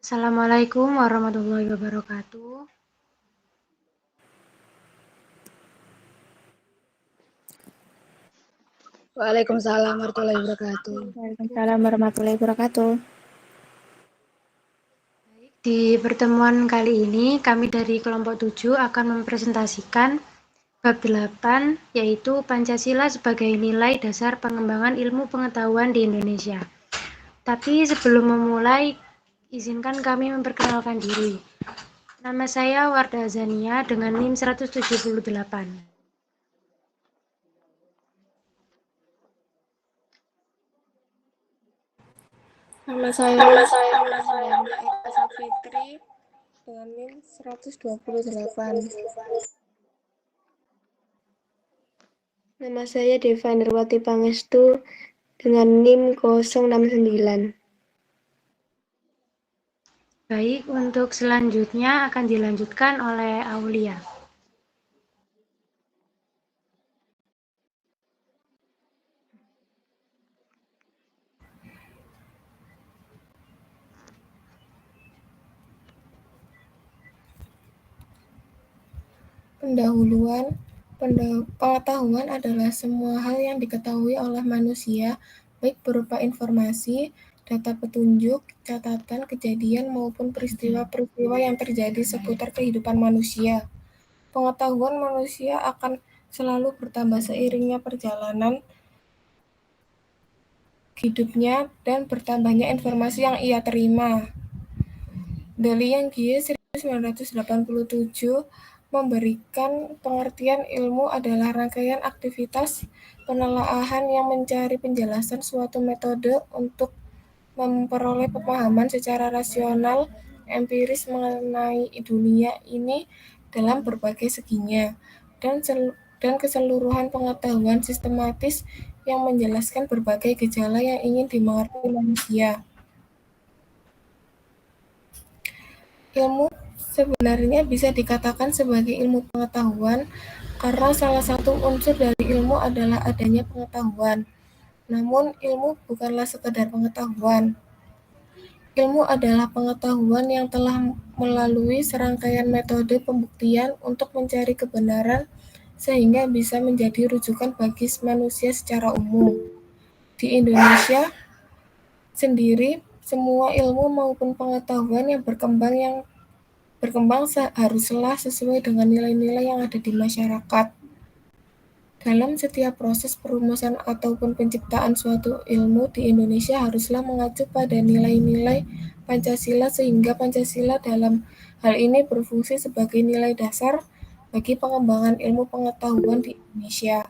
Assalamualaikum warahmatullahi wabarakatuh. Waalaikumsalam warahmatullahi wabarakatuh. Waalaikumsalam warahmatullahi wabarakatuh. Di pertemuan kali ini, kami dari kelompok 7 akan mempresentasikan bab 8, yaitu Pancasila sebagai nilai dasar pengembangan ilmu pengetahuan di Indonesia. Tapi sebelum memulai, izinkan kami memperkenalkan diri. Nama saya Warda Azania dengan NIM 178. Nama saya Eka Safitri dengan NIM 128. Nama saya Deva Nirwati Pangestu dengan NIM 069. Baik, untuk selanjutnya akan dilanjutkan oleh Aulia. Pendahuluan. Pengetahuan adalah semua hal yang diketahui oleh manusia, baik berupa informasi, data petunjuk, catatan, kejadian, maupun peristiwa-peristiwa yang terjadi seputar kehidupan manusia. Pengetahuan manusia akan selalu bertambah seiringnya perjalanan hidupnya dan bertambahnya informasi yang ia terima. Dalian Gie 1987 memberikan pengertian ilmu adalah rangkaian aktivitas penelaahan yang mencari penjelasan suatu metode untuk memperoleh pemahaman secara rasional empiris mengenai dunia ini dalam berbagai seginya, dan keseluruhan pengetahuan sistematis yang menjelaskan berbagai gejala yang ingin dimengerti manusia. Ilmu sebenarnya bisa dikatakan sebagai ilmu pengetahuan karena salah satu unsur dari ilmu adalah adanya pengetahuan. Namun, ilmu bukanlah sekedar pengetahuan. Ilmu adalah pengetahuan yang telah melalui serangkaian metode pembuktian untuk mencari kebenaran sehingga bisa menjadi rujukan bagi manusia secara umum. Di Indonesia sendiri, semua ilmu maupun pengetahuan yang berkembang haruslah sesuai dengan nilai-nilai yang ada di masyarakat. Dalam setiap proses perumusan ataupun penciptaan suatu ilmu di Indonesia haruslah mengacu pada nilai-nilai Pancasila sehingga Pancasila dalam hal ini berfungsi sebagai nilai dasar bagi pengembangan ilmu pengetahuan di Indonesia.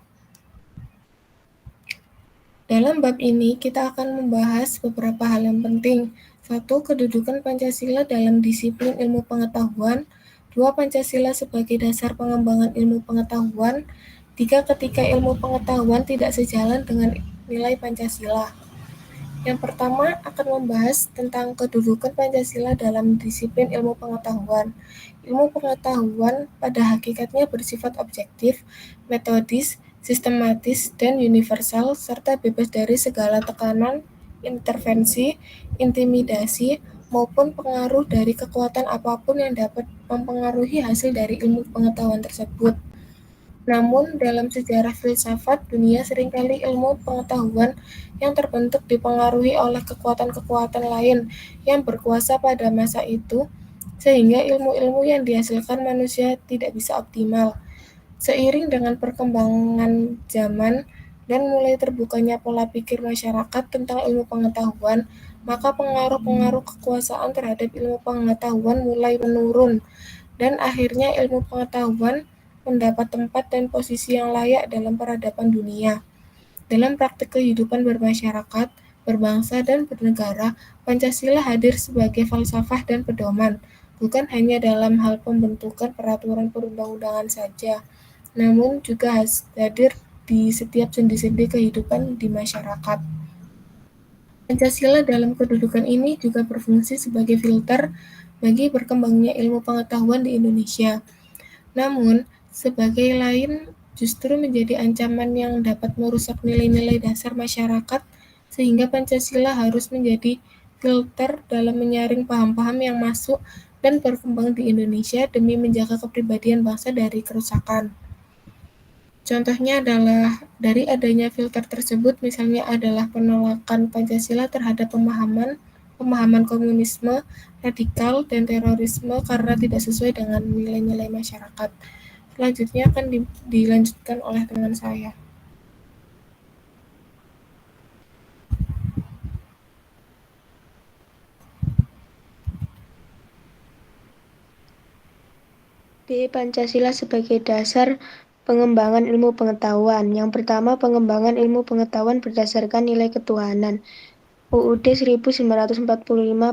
Dalam bab ini kita akan membahas beberapa hal yang penting. 1. Kedudukan Pancasila dalam disiplin ilmu pengetahuan. 2. Pancasila sebagai dasar pengembangan ilmu pengetahuan. 3. Ketika ilmu pengetahuan tidak sejalan dengan nilai Pancasila. Yang pertama akan membahas tentang kedudukan Pancasila dalam disiplin ilmu pengetahuan. Ilmu pengetahuan pada hakikatnya bersifat objektif, metodis, sistematis, dan universal, serta bebas dari segala tekanan, intervensi, intimidasi, maupun pengaruh dari kekuatan apapun yang dapat mempengaruhi hasil dari ilmu pengetahuan tersebut. Namun, dalam sejarah filsafat dunia seringkali ilmu pengetahuan yang terbentuk dipengaruhi oleh kekuatan-kekuatan lain yang berkuasa pada masa itu, sehingga ilmu-ilmu yang dihasilkan manusia tidak bisa optimal. Seiring dengan perkembangan zaman dan mulai terbukanya pola pikir masyarakat tentang ilmu pengetahuan, maka pengaruh-pengaruh kekuasaan terhadap ilmu pengetahuan mulai menurun, dan akhirnya ilmu pengetahuan mendapat tempat dan posisi yang layak dalam peradaban dunia. Dalam praktik kehidupan bermasyarakat, berbangsa, dan bernegara, Pancasila hadir sebagai falsafah dan pedoman, bukan hanya dalam hal pembentukan peraturan perundang-undangan saja, namun juga hadir di setiap sendi-sendi kehidupan di masyarakat. Pancasila dalam kedudukan ini juga berfungsi sebagai filter bagi berkembangnya ilmu pengetahuan di Indonesia. Namun, sebagai lain justru menjadi ancaman yang dapat merusak nilai-nilai dasar masyarakat, sehingga Pancasila harus menjadi filter dalam menyaring paham-paham yang masuk dan berkembang di Indonesia demi menjaga kepribadian bangsa dari kerusakan. Contohnya adalah dari adanya filter tersebut, misalnya adalah penolakan Pancasila terhadap pemahaman komunisme, radikal, dan terorisme karena tidak sesuai dengan nilai-nilai masyarakat. Selanjutnya akan dilanjutkan oleh teman saya. B. Pancasila sebagai dasar pengembangan ilmu pengetahuan. Yang pertama, pengembangan ilmu pengetahuan berdasarkan nilai ketuhanan. UUD 1945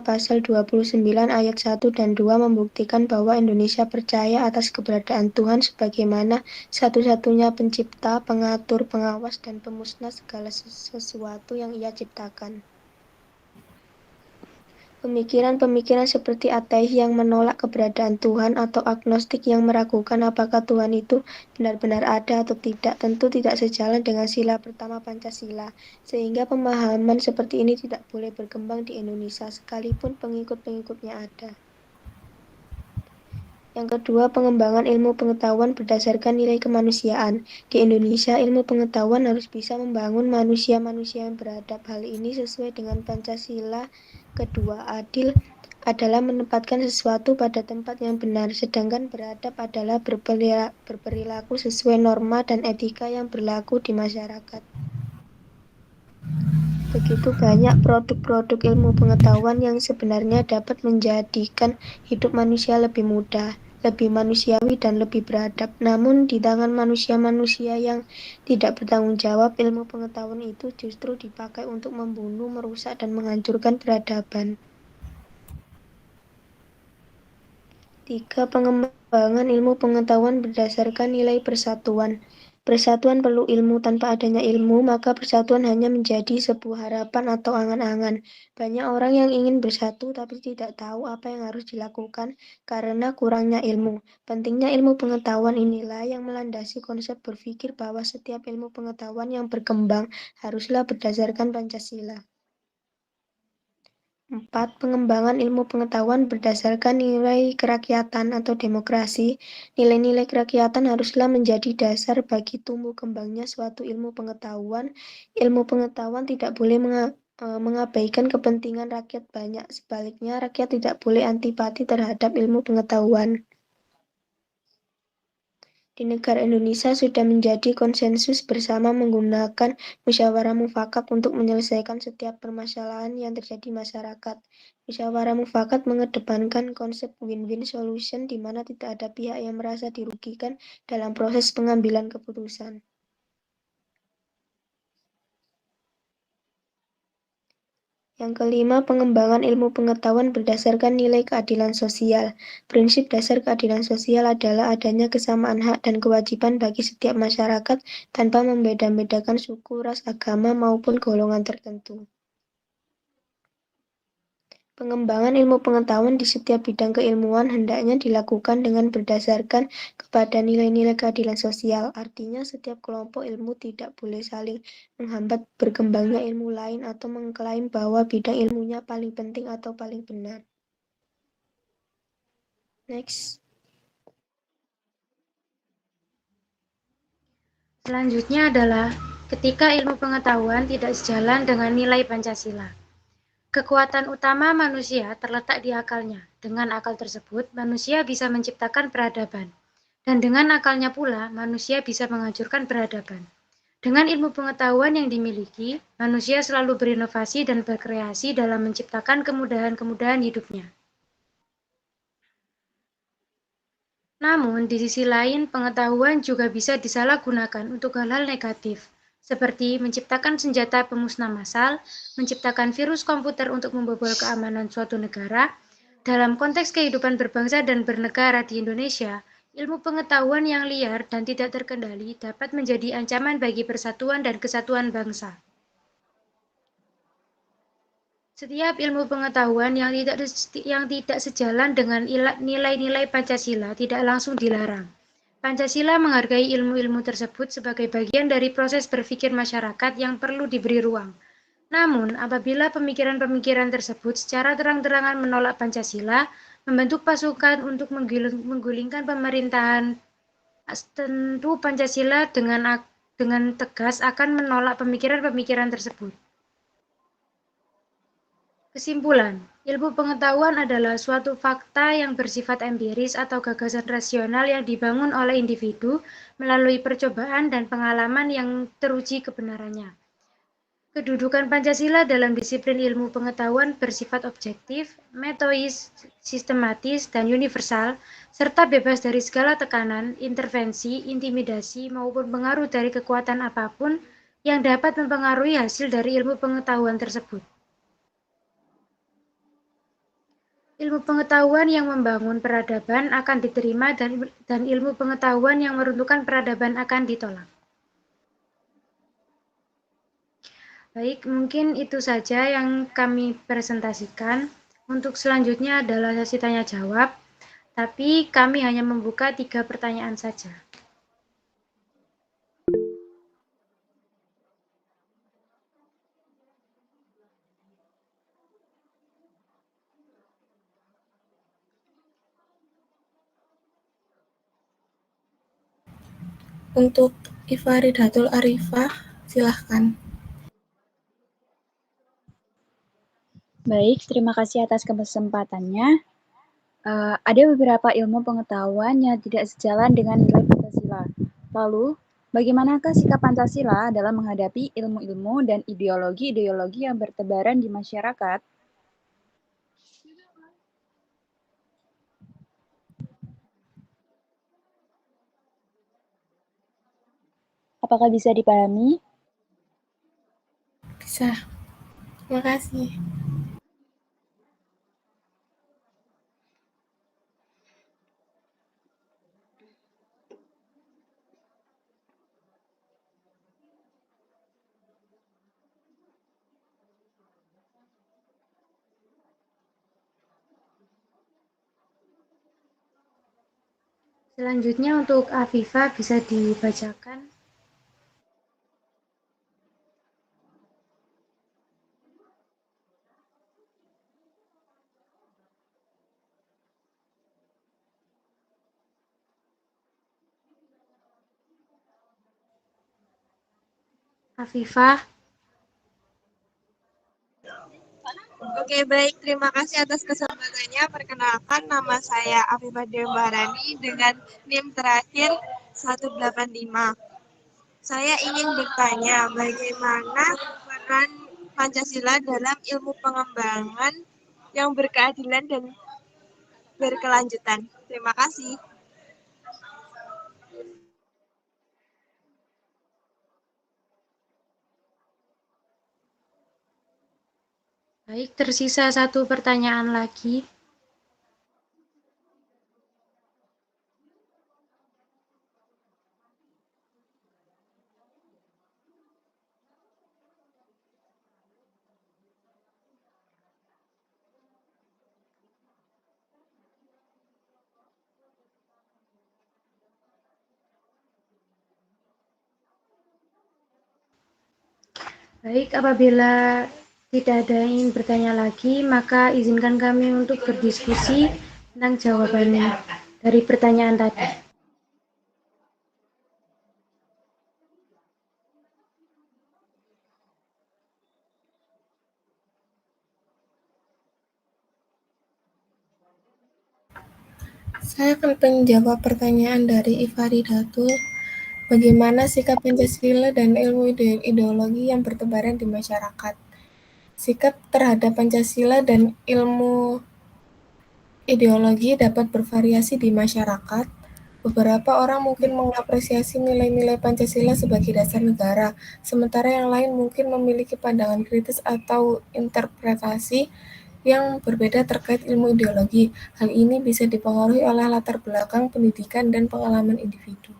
Pasal 29 Ayat 1 dan 2 membuktikan bahwa Indonesia percaya atas keberadaan Tuhan sebagaimana satu-satunya pencipta, pengatur, pengawas, dan pemusnah segala sesuatu yang Ia ciptakan. Pemikiran-pemikiran seperti ateis yang menolak keberadaan Tuhan atau agnostik yang meragukan apakah Tuhan itu benar-benar ada atau tidak tentu tidak sejalan dengan sila pertama Pancasila, sehingga pemahaman seperti ini tidak boleh berkembang di Indonesia sekalipun pengikut-pengikutnya ada. Yang kedua, pengembangan ilmu pengetahuan berdasarkan nilai kemanusiaan. Di Indonesia, ilmu pengetahuan harus bisa membangun manusia-manusia yang beradab. Hal ini sesuai dengan Pancasila. Kedua, adil adalah menempatkan sesuatu pada tempat yang benar, sedangkan beradab adalah berperilaku sesuai norma dan etika yang berlaku di masyarakat. Begitu banyak produk-produk ilmu pengetahuan yang sebenarnya dapat menjadikan hidup manusia lebih mudah, lebih manusiawi, dan lebih beradab. Namun, di tangan manusia-manusia yang tidak bertanggung jawab, ilmu pengetahuan itu justru dipakai untuk membunuh, merusak, dan menghancurkan peradaban. 3. Pengembangan ilmu pengetahuan berdasarkan nilai persatuan. Persatuan perlu ilmu. Tanpa adanya ilmu, maka persatuan hanya menjadi sebuah harapan atau angan-angan. Banyak orang yang ingin bersatu tapi tidak tahu apa yang harus dilakukan karena kurangnya ilmu. Pentingnya ilmu pengetahuan inilah yang melandasi konsep berpikir bahwa setiap ilmu pengetahuan yang berkembang haruslah berdasarkan Pancasila. 4. Pengembangan ilmu pengetahuan berdasarkan nilai kerakyatan atau demokrasi. Nilai-nilai kerakyatan haruslah menjadi dasar bagi tumbuh kembangnya suatu ilmu pengetahuan. Ilmu pengetahuan tidak boleh mengabaikan kepentingan rakyat banyak. Sebaliknya, rakyat tidak boleh antipati terhadap ilmu pengetahuan. Di negara Indonesia sudah menjadi konsensus bersama menggunakan musyawarah mufakat untuk menyelesaikan setiap permasalahan yang terjadi masyarakat. Musyawarah mufakat mengedepankan konsep win-win solution di mana tidak ada pihak yang merasa dirugikan dalam proses pengambilan keputusan. Yang kelima, pengembangan ilmu pengetahuan berdasarkan nilai keadilan sosial. Prinsip dasar keadilan sosial adalah adanya kesamaan hak dan kewajiban bagi setiap masyarakat tanpa membeda-bedakan suku, ras, agama, maupun golongan tertentu. Pengembangan ilmu pengetahuan di setiap bidang keilmuan hendaknya dilakukan dengan berdasarkan kepada nilai-nilai keadilan sosial. Artinya, setiap kelompok ilmu tidak boleh saling menghambat berkembangnya ilmu lain atau mengklaim bahwa bidang ilmunya paling penting atau paling benar. Next. Selanjutnya adalah ketika ilmu pengetahuan tidak sejalan dengan nilai Pancasila. Kekuatan utama manusia terletak di akalnya. Dengan akal tersebut, manusia bisa menciptakan peradaban. Dan dengan akalnya pula, manusia bisa menghancurkan peradaban. Dengan ilmu pengetahuan yang dimiliki, manusia selalu berinovasi dan berkreasi dalam menciptakan kemudahan-kemudahan hidupnya. Namun, di sisi lain, pengetahuan juga bisa disalahgunakan untuk hal-hal negatif, seperti menciptakan senjata pemusnah massal, menciptakan virus komputer untuk membobol keamanan suatu negara. Dalam konteks kehidupan berbangsa dan bernegara di Indonesia, ilmu pengetahuan yang liar dan tidak terkendali dapat menjadi ancaman bagi persatuan dan kesatuan bangsa. Setiap ilmu pengetahuan yang tidak sejalan dengan nilai-nilai Pancasila tidak langsung dilarang. Pancasila menghargai ilmu-ilmu tersebut sebagai bagian dari proses berpikir masyarakat yang perlu diberi ruang. Namun, apabila pemikiran-pemikiran tersebut secara terang-terangan menolak Pancasila, membentuk pasukan untuk menggulingkan pemerintahan, tentu Pancasila dengan tegas akan menolak pemikiran-pemikiran tersebut. Kesimpulan, ilmu pengetahuan adalah suatu fakta yang bersifat empiris atau gagasan rasional yang dibangun oleh individu melalui percobaan dan pengalaman yang teruji kebenarannya. Kedudukan Pancasila dalam disiplin ilmu pengetahuan bersifat objektif, metois, sistematis, dan universal, serta bebas dari segala tekanan, intervensi, intimidasi, maupun pengaruh dari kekuatan apapun yang dapat mempengaruhi hasil dari ilmu pengetahuan tersebut. Ilmu pengetahuan yang membangun peradaban akan diterima dan ilmu pengetahuan yang meruntuhkan peradaban akan ditolak. Baik, mungkin itu saja yang kami presentasikan. Untuk selanjutnya adalah sesi tanya jawab, tapi kami hanya membuka 3 pertanyaan saja. Untuk Ifaridatul Arifah, silahkan. Baik, terima kasih atas kesempatannya. Ada beberapa ilmu pengetahuan yang tidak sejalan dengan nilai Pancasila. Lalu, bagaimanakah sikap Pancasila dalam menghadapi ilmu-ilmu dan ideologi-ideologi yang bertebaran di masyarakat? Apakah bisa dipahami? Bisa. Terima kasih. Selanjutnya untuk Afifa bisa dibacakan. Afifah. Oke, baik. Terima kasih atas kesempatannya. Perkenalkan, nama saya Afifah Dembarani dengan NIM terakhir 185. Saya ingin bertanya, bagaimana peran Pancasila dalam ilmu pengembangan yang berkeadilan dan berkelanjutan? Terima kasih. Baik, tersisa 1 pertanyaan lagi. Baik, apabila tidak ada yang ingin bertanya lagi, maka izinkan kami untuk berdiskusi tentang jawabannya dari pertanyaan tadi. Saya akan menjawab pertanyaan dari Ifaridatul. Bagaimana sikap Pancasila dan ilmu ideologi yang bertebaran di masyarakat? Sikap terhadap Pancasila dan ilmu ideologi dapat bervariasi di masyarakat. Beberapa orang mungkin mengapresiasi nilai-nilai Pancasila sebagai dasar negara, sementara yang lain mungkin memiliki pandangan kritis atau interpretasi yang berbeda terkait ilmu ideologi. Hal ini bisa dipengaruhi oleh latar belakang pendidikan dan pengalaman individu.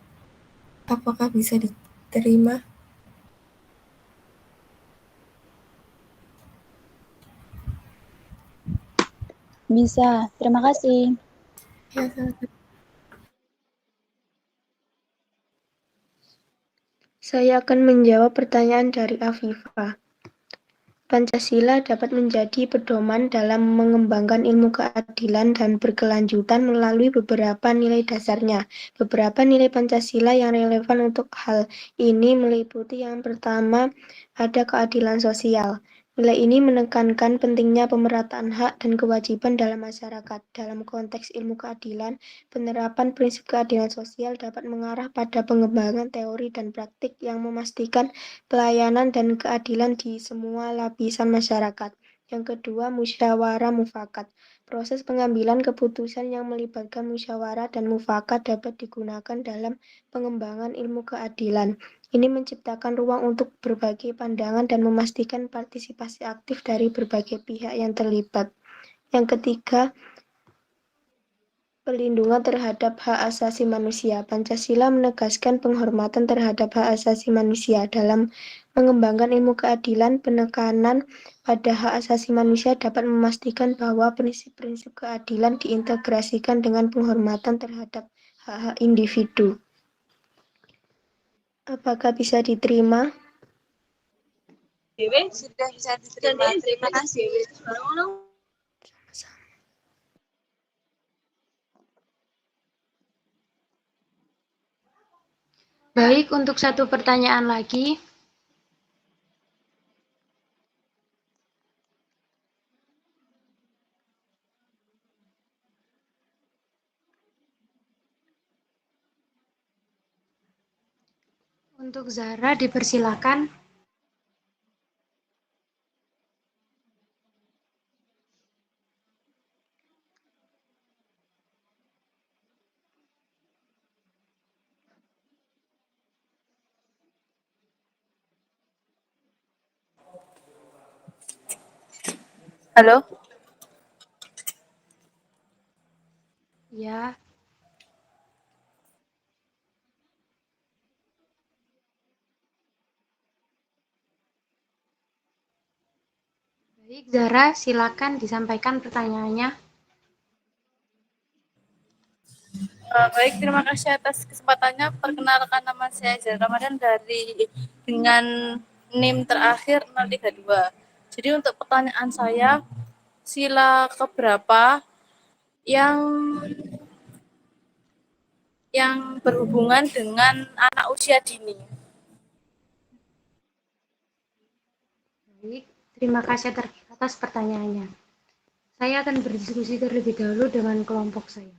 Apakah bisa diterima? Bisa, terima kasih. Ya, sama-sama. Saya akan menjawab pertanyaan dari Afifah. Pancasila dapat menjadi pedoman dalam mengembangkan ilmu keadilan dan berkelanjutan melalui beberapa nilai dasarnya. Beberapa nilai Pancasila yang relevan untuk hal ini meliputi yang pertama, ada keadilan sosial. Nilai ini menekankan pentingnya pemerataan hak dan kewajiban dalam masyarakat. Dalam konteks ilmu keadilan, penerapan prinsip keadilan sosial dapat mengarah pada pengembangan teori dan praktik yang memastikan pelayanan dan keadilan di semua lapisan masyarakat. Yang kedua, musyawarah mufakat. Proses pengambilan keputusan yang melibatkan musyawarah dan mufakat dapat digunakan dalam pengembangan ilmu keadilan. Ini menciptakan ruang untuk berbagai pandangan dan memastikan partisipasi aktif dari berbagai pihak yang terlibat. Yang ketiga, pelindungan terhadap hak asasi manusia. Pancasila menegaskan penghormatan terhadap hak asasi manusia. Dalam mengembangkan ilmu keadilan, penekanan pada hak asasi manusia dapat memastikan bahwa prinsip-prinsip keadilan diintegrasikan dengan penghormatan terhadap hak-hak individu. Apakah bisa diterima? Sudah bisa diterima. Terima kasih. Baik, untuk satu pertanyaan lagi. Untuk Zahra dipersilakan. Halo, Ya, baik Zahra, silakan disampaikan pertanyaannya. baik, terima kasih atas kesempatannya. Perkenalkan, nama saya Zahra Ramadan dengan NIM terakhir 032. Jadi untuk pertanyaan saya, sila keberapa yang berhubungan dengan anak usia dini? Baik, terima kasih atas pertanyaannya. Saya akan berdiskusi terlebih dahulu dengan kelompok saya.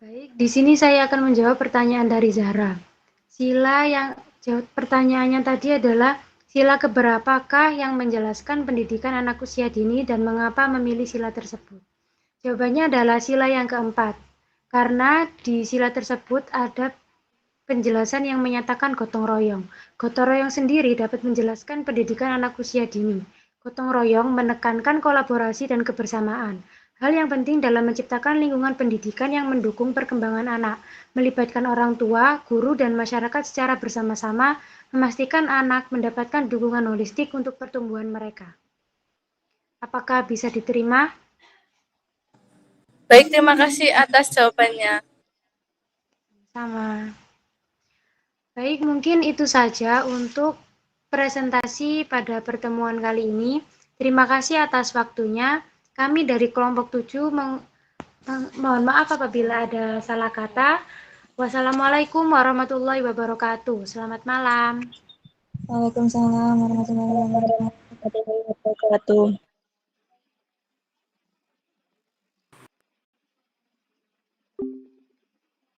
Baik, di sini saya akan menjawab pertanyaan dari Zahra. Pertanyaannya tadi adalah sila keberapakah yang menjelaskan pendidikan anak usia dini dan mengapa memilih sila tersebut? Jawabannya adalah sila yang keempat, karena di sila tersebut ada penjelasan yang menyatakan gotong royong. Gotong royong sendiri dapat menjelaskan pendidikan anak usia dini. Gotong royong menekankan kolaborasi dan kebersamaan. Hal yang penting dalam menciptakan lingkungan pendidikan yang mendukung perkembangan anak, melibatkan orang tua, guru, dan masyarakat secara bersama-sama, memastikan anak mendapatkan dukungan holistik untuk pertumbuhan mereka. Apakah bisa diterima? Baik, terima kasih atas jawabannya. Sama. Baik, mungkin itu saja untuk presentasi pada pertemuan kali ini. Terima kasih atas waktunya. Kami dari kelompok 7 mohon maaf apabila ada salah kata. Wassalamualaikum warahmatullahi wabarakatuh. Selamat malam. Waalaikumsalam warahmatullahi wabarakatuh.